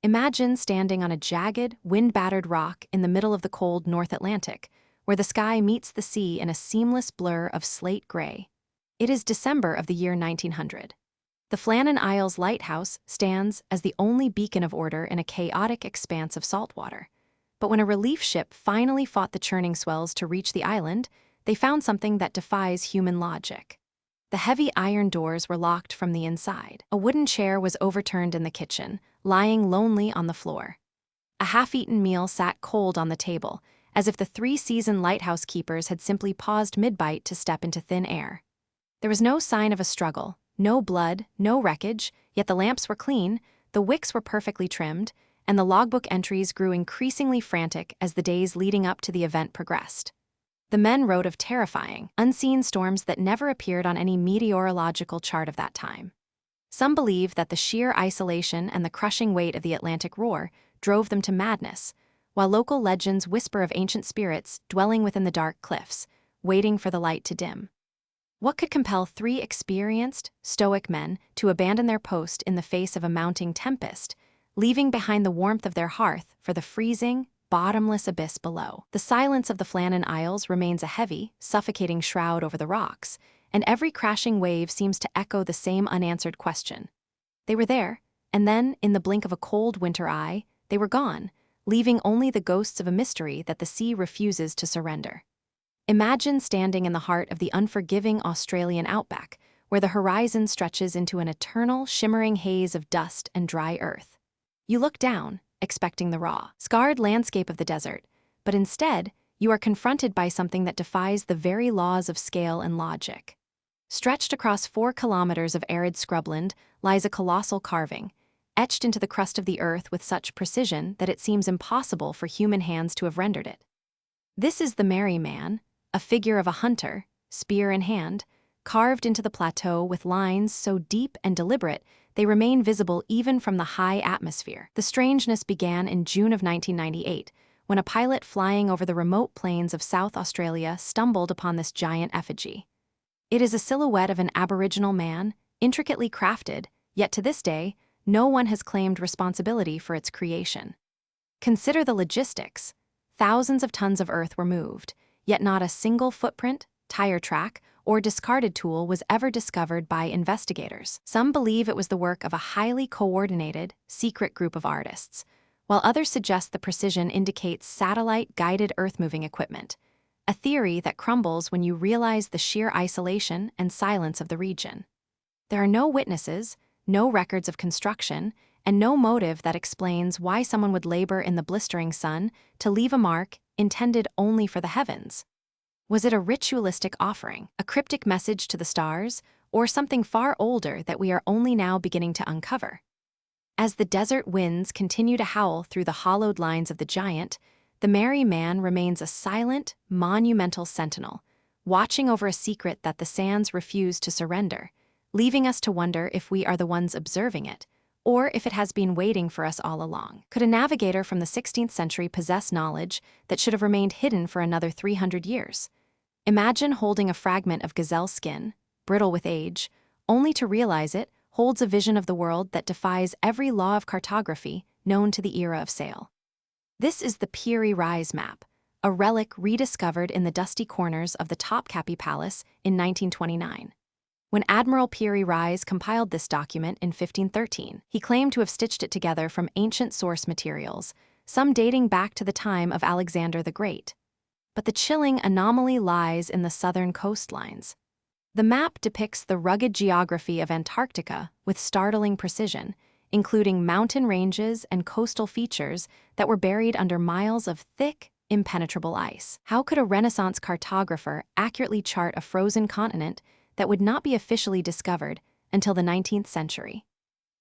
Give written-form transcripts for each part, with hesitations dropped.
Imagine standing on a jagged, wind-battered rock in the middle of the cold North Atlantic, where the sky meets the sea in a seamless blur of slate gray. It is December of the year 1900. The Flannan Isles lighthouse stands as the only beacon of order in a chaotic expanse of salt water. But when a relief ship finally fought the churning swells to reach the island, they found something that defies human logic. The heavy iron doors were locked from the inside. A wooden chair was overturned in the kitchen, lying lonely on the floor. A half-eaten meal sat cold on the table, as if the three-seasoned lighthouse keepers had simply paused mid-bite to step into thin air. There was no sign of a struggle, no blood, no wreckage, yet the lamps were clean, the wicks were perfectly trimmed, and the logbook entries grew increasingly frantic as the days leading up to the event progressed. The men wrote of terrifying, unseen storms that never appeared on any meteorological chart of that time. Some believe that the sheer isolation and the crushing weight of the Atlantic roar drove them to madness, while local legends whisper of ancient spirits dwelling within the dark cliffs, waiting for the light to dim. What could compel three experienced, stoic men to abandon their post in the face of a mounting tempest, leaving behind the warmth of their hearth for the freezing, bottomless abyss below? The silence of the Flannan Isles remains a heavy, suffocating shroud over the rocks, and every crashing wave seems to echo the same unanswered question. They were there, and then, in the blink of a cold winter eye, they were gone, leaving only the ghosts of a mystery that the sea refuses to surrender. Imagine standing in the heart of the unforgiving Australian outback, where the horizon stretches into an eternal, shimmering haze of dust and dry earth. You look down, expecting the raw, scarred landscape of the desert, but instead, you are confronted by something that defies the very laws of scale and logic. Stretched across 4 kilometers of arid scrubland lies a colossal carving, etched into the crust of the earth with such precision that it seems impossible for human hands to have rendered it. This is the Merry Man, a figure of a hunter, spear in hand, carved into the plateau with lines so deep and deliberate they remain visible even from the high atmosphere. The strangeness began in June of 1998, when a pilot flying over the remote plains of South Australia stumbled upon this giant effigy. It is a silhouette of an Aboriginal man, intricately crafted, yet to this day, no one has claimed responsibility for its creation. Consider the logistics. Thousands of tons of earth were moved, yet not a single footprint, tire track, or discarded tool was ever discovered by investigators. Some believe it was the work of a highly coordinated, secret group of artists, while others suggest the precision indicates satellite-guided earth-moving equipment, a theory that crumbles when you realize the sheer isolation and silence of the region. There are no witnesses, no records of construction, and no motive that explains why someone would labor in the blistering sun to leave a mark intended only for the heavens. Was it a ritualistic offering, a cryptic message to the stars, or something far older that we are only now beginning to uncover? As the desert winds continue to howl through the hollowed lines of the giant, the Merry Man remains a silent, monumental sentinel, watching over a secret that the sands refuse to surrender, leaving us to wonder if we are the ones observing it, or if it has been waiting for us all along. Could a navigator from the 16th century possess knowledge that should have remained hidden for another 300 years? Imagine holding a fragment of gazelle skin, brittle with age, only to realize it holds a vision of the world that defies every law of cartography known to the era of sail. This is the Peary Rise map, a relic rediscovered in the dusty corners of the Topkapi Palace in 1929. When Admiral Peary Rise compiled this document in 1513, he claimed to have stitched it together from ancient source materials, some dating back to the time of Alexander the Great. But the chilling anomaly lies in the southern coastlines. The map depicts the rugged geography of Antarctica with startling precision, including mountain ranges and coastal features that were buried under miles of thick, impenetrable ice. How could a Renaissance cartographer accurately chart a frozen continent that would not be officially discovered until the 19th century?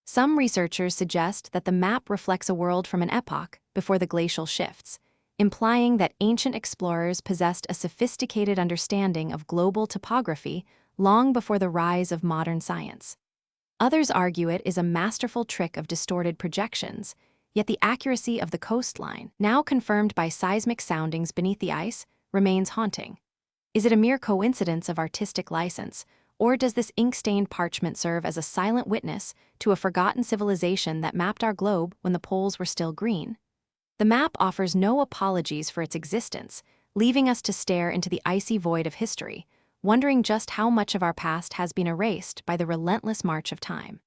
Some researchers suggest that the map reflects a world from an epoch before the glacial shifts, implying that ancient explorers possessed a sophisticated understanding of global topography long before the rise of modern science. Others argue it is a masterful trick of distorted projections, yet the accuracy of the coastline, now confirmed by seismic soundings beneath the ice, remains haunting. Is it a mere coincidence of artistic license, Or does this ink-stained parchment serve as a silent witness to a forgotten civilization that mapped our globe when the poles were still green? The map offers no apologies for its existence, leaving us to stare into the icy void of history, wondering just how much of our past has been erased by the relentless march of time.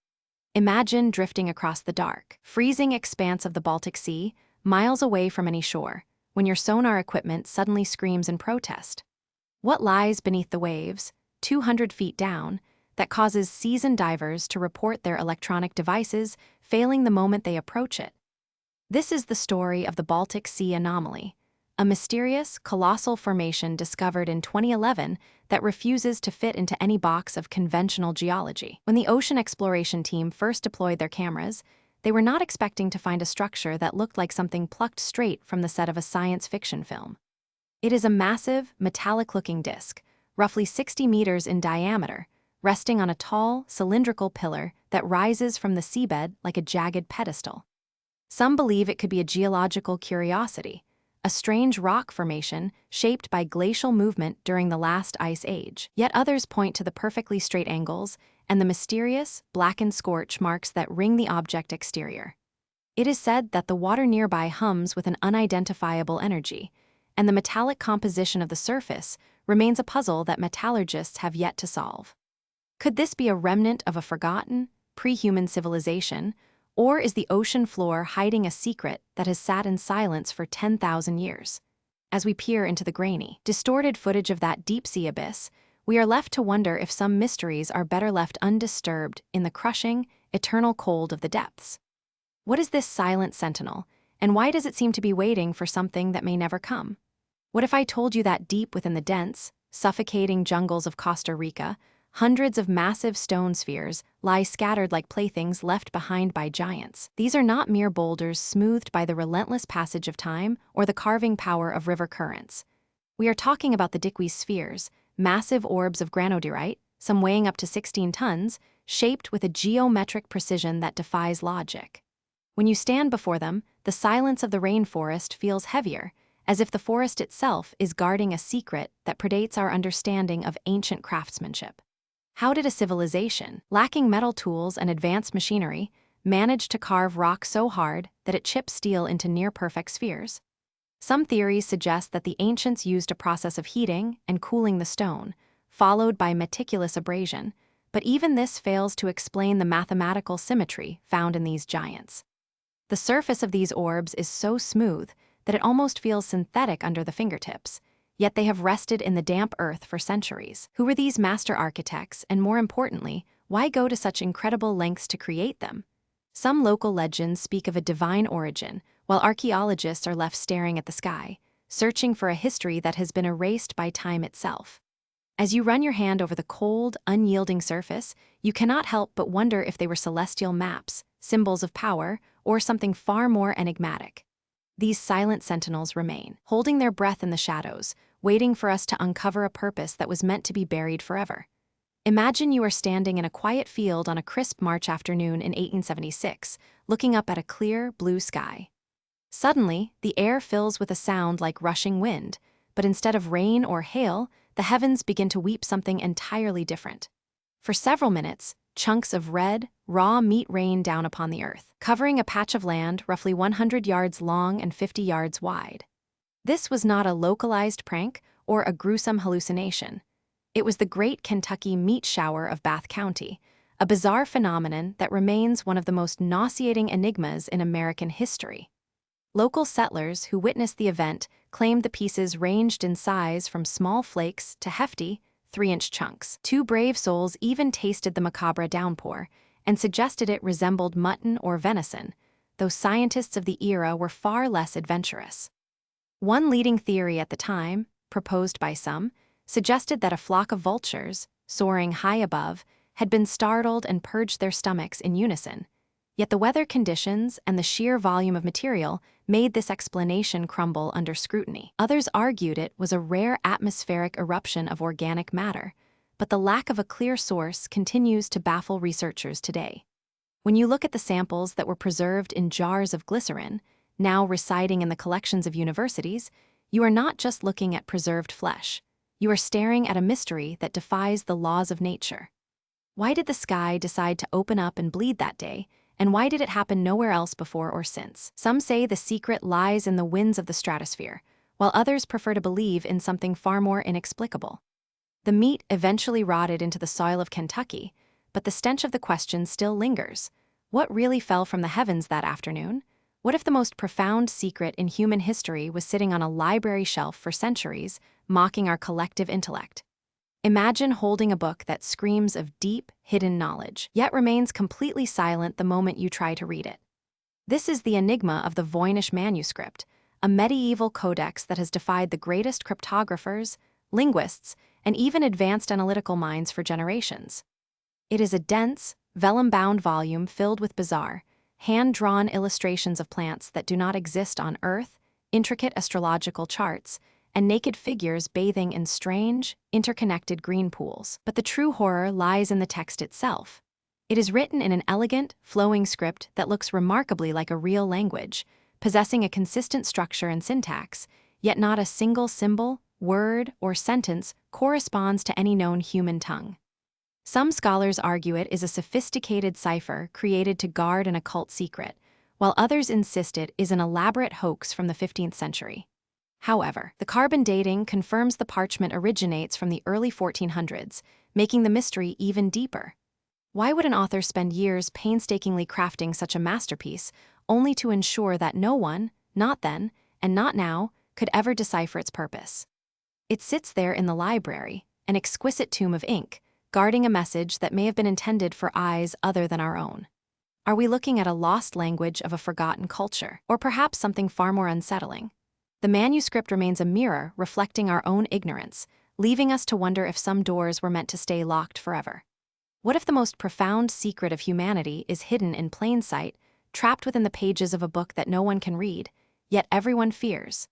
Imagine drifting across the dark, freezing expanse of the Baltic Sea, miles away from any shore, when your sonar equipment suddenly screams in protest. What lies beneath the waves, 200 feet down, that causes seasoned divers to report their electronic devices failing the moment they approach it? This is the story of the Baltic Sea anomaly, a mysterious, colossal formation discovered in 2011 that refuses to fit into any box of conventional geology. When the ocean exploration team first deployed their cameras, they were not expecting to find a structure that looked like something plucked straight from the set of a science fiction film. It is a massive, metallic-looking disk, roughly 60 meters in diameter, resting on a tall, cylindrical pillar that rises from the seabed like a jagged pedestal. Some believe it could be a geological curiosity, a strange rock formation shaped by glacial movement during the last ice age. Yet others point to the perfectly straight angles and the mysterious, blackened scorch marks that ring the object exterior. It is said that the water nearby hums with an unidentifiable energy, and the metallic composition of the surface remains a puzzle that metallurgists have yet to solve. Could this be a remnant of a forgotten, pre-human civilization, or is the ocean floor hiding a secret that has sat in silence for 10,000 years? As we peer into the grainy, distorted footage of that deep-sea abyss, we are left to wonder if some mysteries are better left undisturbed in the crushing, eternal cold of the depths. What is this silent sentinel, and why does it seem to be waiting for something that may never come? What if I told you that deep within the dense, suffocating jungles of Costa Rica, hundreds of massive stone spheres lie scattered like playthings left behind by giants? These are not mere boulders smoothed by the relentless passage of time or the carving power of river currents. We are talking about the Defy spheres, massive orbs of granodiorite, some weighing up to 16 tons, shaped with a geometric precision that defies logic. When you stand before them, the silence of the rainforest feels heavier, as if the forest itself is guarding a secret that predates our understanding of ancient craftsmanship. How did a civilization, lacking metal tools and advanced machinery, manage to carve rock so hard that it chips steel into near-perfect spheres? Some theories suggest that the ancients used a process of heating and cooling the stone, followed by meticulous abrasion, but even this fails to explain the mathematical symmetry found in these giants. The surface of these orbs is so smooth that it almost feels synthetic under the fingertips, yet they have rested in the damp earth for centuries. Who were these master architects, and more importantly, why go to such incredible lengths to create them? Some local legends speak of a divine origin, while archaeologists are left staring at the sky, searching for a history that has been erased by time itself. As you run your hand over the cold, unyielding surface, you cannot help but wonder if they were celestial maps, symbols of power, or something far more enigmatic. These silent sentinels remain, holding their breath in the shadows, waiting for us to uncover a purpose that was meant to be buried forever. Imagine you are standing in a quiet field on a crisp March afternoon in 1876, looking up at a clear, blue sky. Suddenly, the air fills with a sound like rushing wind, but instead of rain or hail, the heavens begin to weep something entirely different. For several minutes, chunks of red, raw meat rain down upon the earth, covering a patch of land roughly 100 yards long and 50 yards wide. This was not a localized prank or a gruesome hallucination. It was the Great Kentucky Meat Shower of Bath County, a bizarre phenomenon that remains one of the most nauseating enigmas in American history. Local settlers who witnessed the event claimed the pieces ranged in size from small flakes to hefty, 3-inch chunks. Two brave souls even tasted the macabre downpour and suggested it resembled mutton or venison, though scientists of the era were far less adventurous. One leading theory at the time, proposed by some, suggested that a flock of vultures, soaring high above, had been startled and purged their stomachs in unison. Yet the weather conditions and the sheer volume of material made this explanation crumble under scrutiny. Others argued it was a rare atmospheric eruption of organic matter, but the lack of a clear source continues to baffle researchers today. When you look at the samples that were preserved in jars of glycerin, now residing in the collections of universities, you are not just looking at preserved flesh. You are staring at a mystery that defies the laws of nature. Why did the sky decide to open up and bleed that day, and why did it happen nowhere else before or since? Some say the secret lies in the winds of the stratosphere, while others prefer to believe in something far more inexplicable. The meat eventually rotted into the soil of Kentucky, but the stench of the question still lingers. What really fell from the heavens that afternoon? What if the most profound secret in human history was sitting on a library shelf for centuries, mocking our collective intellect? Imagine holding a book that screams of deep, hidden knowledge, yet remains completely silent the moment you try to read it. This is the enigma of the Voynich manuscript, a medieval codex that has defied the greatest cryptographers, linguists, and even advanced analytical minds for generations. It is a dense, vellum-bound volume filled with bizarre, hand-drawn illustrations of plants that do not exist on Earth, intricate astrological charts, and naked figures bathing in strange, interconnected green pools. But the true horror lies in the text itself. It is written in an elegant, flowing script that looks remarkably like a real language, possessing a consistent structure and syntax, yet not a single symbol, word, or sentence corresponds to any known human tongue. Some scholars argue it is a sophisticated cipher created to guard an occult secret, while others insist it is an elaborate hoax from the 15th century. However, the carbon dating confirms the parchment originates from the early 1400s, making the mystery even deeper. Why would an author spend years painstakingly crafting such a masterpiece, only to ensure that no one, not then, and not now, could ever decipher its purpose? It sits there in the library, an exquisite tomb of ink, guarding a message that may have been intended for eyes other than our own. Are we looking at a lost language of a forgotten culture, or perhaps something far more unsettling? The manuscript remains a mirror reflecting our own ignorance, leaving us to wonder if some doors were meant to stay locked forever. What if the most profound secret of humanity is hidden in plain sight, trapped within the pages of a book that no one can read, yet everyone fears?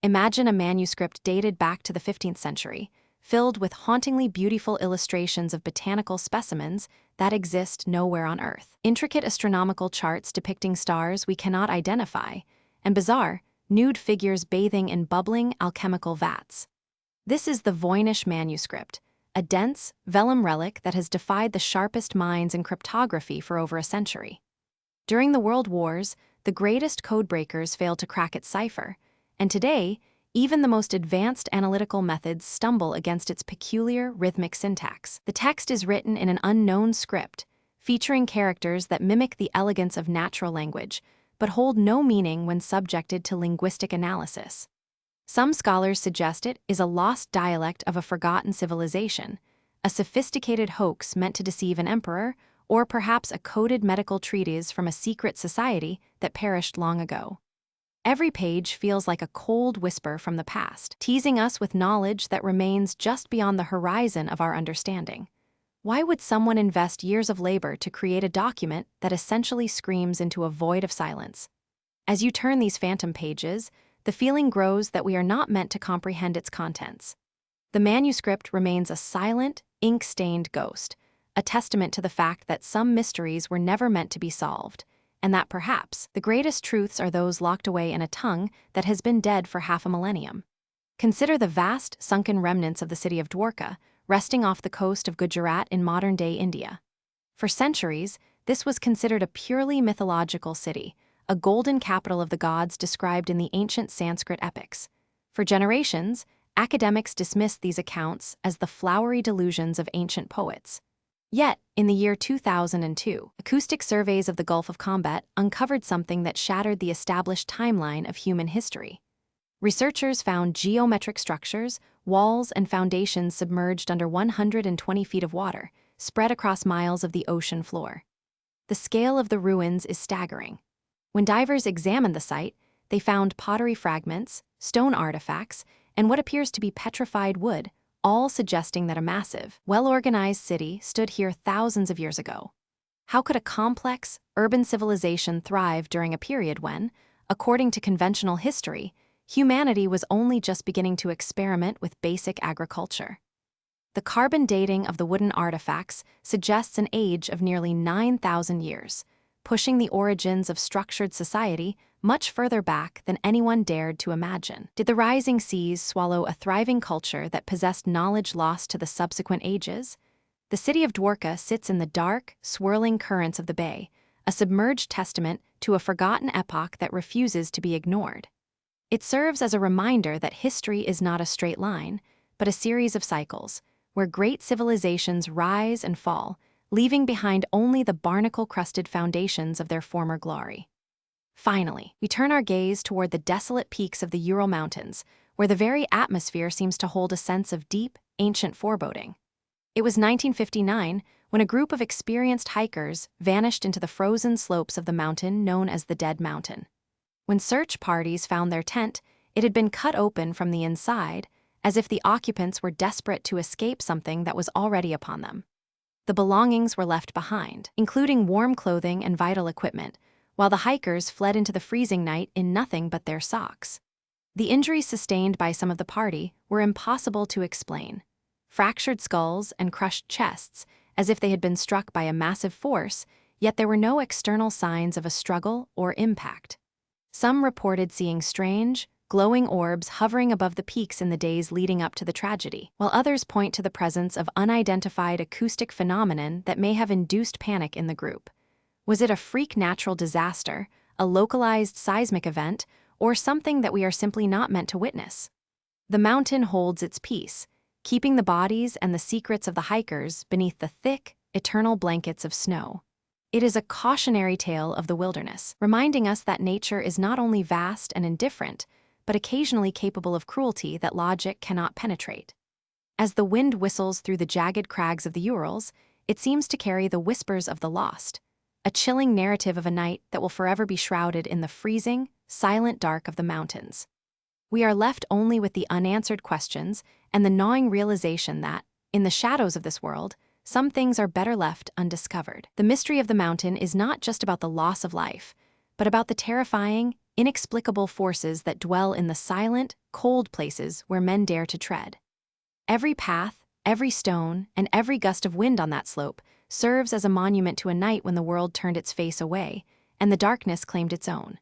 Imagine a manuscript dated back to the 15th century, filled with hauntingly beautiful illustrations of botanical specimens that exist nowhere on Earth, intricate astronomical charts depicting stars we cannot identify, and bizarre, nude figures bathing in bubbling alchemical vats. This is the Voynich manuscript, a dense, vellum relic that has defied the sharpest minds in cryptography for over a century. During the World Wars, the greatest codebreakers failed to crack its cipher, and today, even the most advanced analytical methods stumble against its peculiar rhythmic syntax. The text is written in an unknown script, featuring characters that mimic the elegance of natural language, but hold no meaning when subjected to linguistic analysis. Some scholars suggest it is a lost dialect of a forgotten civilization, a sophisticated hoax meant to deceive an emperor, or perhaps a coded medical treatise from a secret society that perished long ago. Every page feels like a cold whisper from the past, teasing us with knowledge that remains just beyond the horizon of our understanding. Why would someone invest years of labor to create a document that essentially screams into a void of silence? As you turn these phantom pages, the feeling grows that we are not meant to comprehend its contents. The manuscript remains a silent, ink-stained ghost, a testament to the fact that some mysteries were never meant to be solved, and that perhaps the greatest truths are those locked away in a tongue that has been dead for half a millennium. Consider the vast, sunken remnants of the city of Dwarka, resting off the coast of Gujarat in modern-day India. For centuries, this was considered a purely mythological city, a golden capital of the gods described in the ancient Sanskrit epics. For generations, academics dismissed these accounts as the flowery delusions of ancient poets. Yet, in the year 2002, acoustic surveys of the Gulf of Combat uncovered something that shattered the established timeline of human history. Researchers found geometric structures, walls, and foundations submerged under 120 feet of water, spread across miles of the ocean floor. The scale of the ruins is staggering. When divers examined the site, they found pottery fragments, stone artifacts, and what appears to be petrified wood, all suggesting that a massive, well-organized city stood here thousands of years ago. How could a complex, urban civilization thrive during a period when, according to conventional history, humanity was only just beginning to experiment with basic agriculture? The carbon dating of the wooden artifacts suggests an age of nearly 9,000 years, pushing the origins of structured society much further back than anyone dared to imagine. Did the rising seas swallow a thriving culture that possessed knowledge lost to the subsequent ages? The city of Dwarka sits in the dark, swirling currents of the bay, a submerged testament to a forgotten epoch that refuses to be ignored. It serves as a reminder that history is not a straight line, but a series of cycles, where great civilizations rise and fall, leaving behind only the barnacle-crusted foundations of their former glory. Finally, we turn our gaze toward the desolate peaks of the Ural Mountains, where the very atmosphere seems to hold a sense of deep, ancient foreboding. It was 1959 when a group of experienced hikers vanished into the frozen slopes of the mountain known as the Dead Mountain. When search parties found their tent, it had been cut open from the inside, as if the occupants were desperate to escape something that was already upon them. The belongings were left behind, including warm clothing and vital equipment, while the hikers fled into the freezing night in nothing but their socks. The injuries sustained by some of the party were impossible to explain. Fractured skulls and crushed chests, as if they had been struck by a massive force, yet there were no external signs of a struggle or impact. Some reported seeing strange, glowing orbs hovering above the peaks in the days leading up to the tragedy, while others point to the presence of unidentified acoustic phenomenon that may have induced panic in the group. Was it a freak natural disaster, a localized seismic event, or something that we are simply not meant to witness? The mountain holds its peace, keeping the bodies and the secrets of the hikers beneath the thick, eternal blankets of snow. It is a cautionary tale of the wilderness, reminding us that nature is not only vast and indifferent, but occasionally capable of cruelty that logic cannot penetrate. As the wind whistles through the jagged crags of the Urals, it seems to carry the whispers of the lost, a chilling narrative of a night that will forever be shrouded in the freezing, silent dark of the mountains. We are left only with the unanswered questions and the gnawing realization that, in the shadows of this world, some things are better left undiscovered. The mystery of the mountain is not just about the loss of life, but about the terrifying, inexplicable forces that dwell in the silent, cold places where men dare to tread. Every path, every stone, and every gust of wind on that slope serves as a monument to a night when the world turned its face away, and the darkness claimed its own.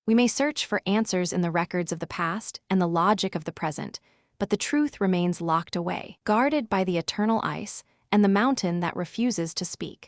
We may search for answers in the records of the past and the logic of the present, but the truth remains locked away, guarded by the eternal ice and the mountain that refuses to speak.